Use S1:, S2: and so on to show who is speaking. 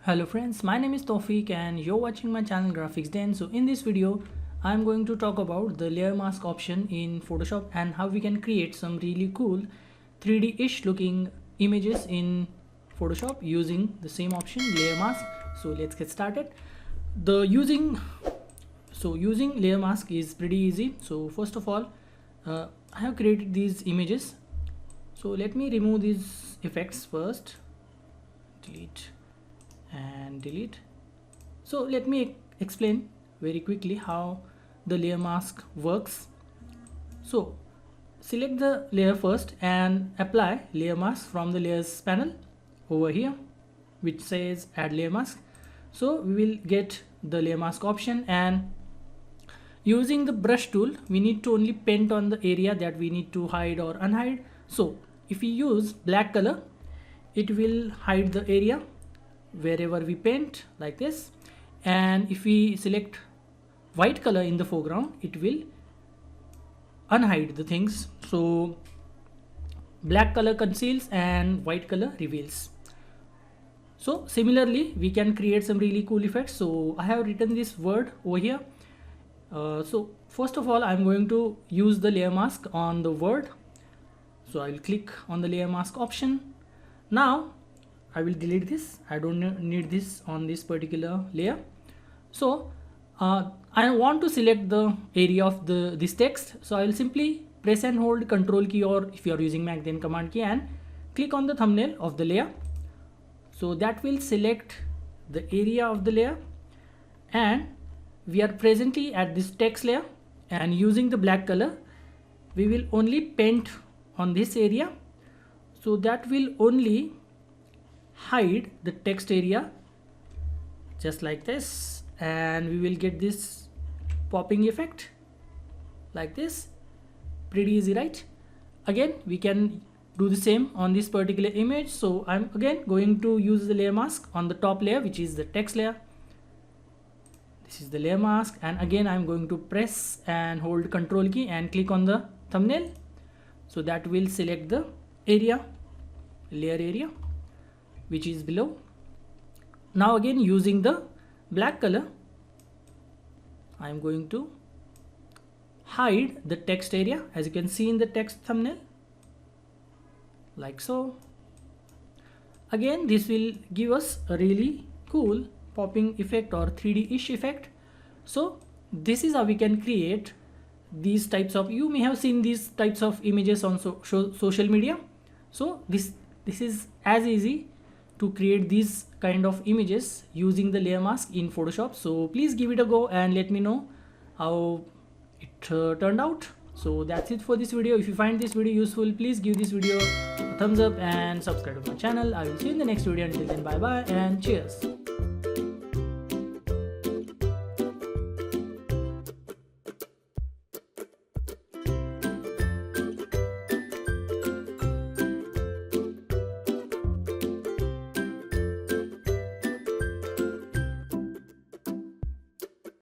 S1: Hello friends, my name is Tawfiq and you're watching my channel Graphics Den. So in this video, I'm going to talk about the layer mask option in Photoshop and how we can create some really cool 3D-ish looking images in Photoshop using the same option, layer mask. So let's get started. Using layer mask is pretty easy. So first of all, I have created these images. So let me remove these effects first. Delete and delete. So let me explain very quickly how the layer mask works. So select the layer first and apply layer mask from the layers panel over here, which says add layer mask. So we will get the layer mask option, and using the brush tool we need to only paint on the area that we need to hide or unhide. So if we use black color, it will hide the area wherever we paint like this, and if we select white color in the foreground, it will unhide the things. So black color conceals and white color reveals. So similarly we can create some really cool effects. So I have written this word over here. So first of all, I'm going to use the layer mask on the word. So I will click on the layer mask option. Now I will delete this. I don't need this on this particular layer. So I want to select the area of this text. So I will simply press and hold Control key, or if you are using Mac then Command key, and click on the thumbnail of the layer. So that will select the area of the layer, and we are presently at this text layer, and using the black color we will only paint on this area. So that will only hide the text area just like this, and we will get this popping effect like this. Pretty easy, right? Again we can do the same on this particular image. So I'm again going to use the layer mask on the top layer, which is the text layer. This is the layer mask, and again I'm going to press and hold Control key and click on the thumbnail. So that will select the area, layer area, which is below. Now again using the black color, I am going to hide the text area, as you can see in the text thumbnail, like so. Again this will give us a really cool popping effect or 3D-ish effect. So this is how we can create these types of, you may have seen these types of images on social media. So this is as easy to create these kind of images using the layer mask in Photoshop. So please give it a go and let me know how it turned out. So that's it for this video. If you find this video useful, please give this video a thumbs up and subscribe to my channel. I will see you in the next video. Until then, bye bye and cheers.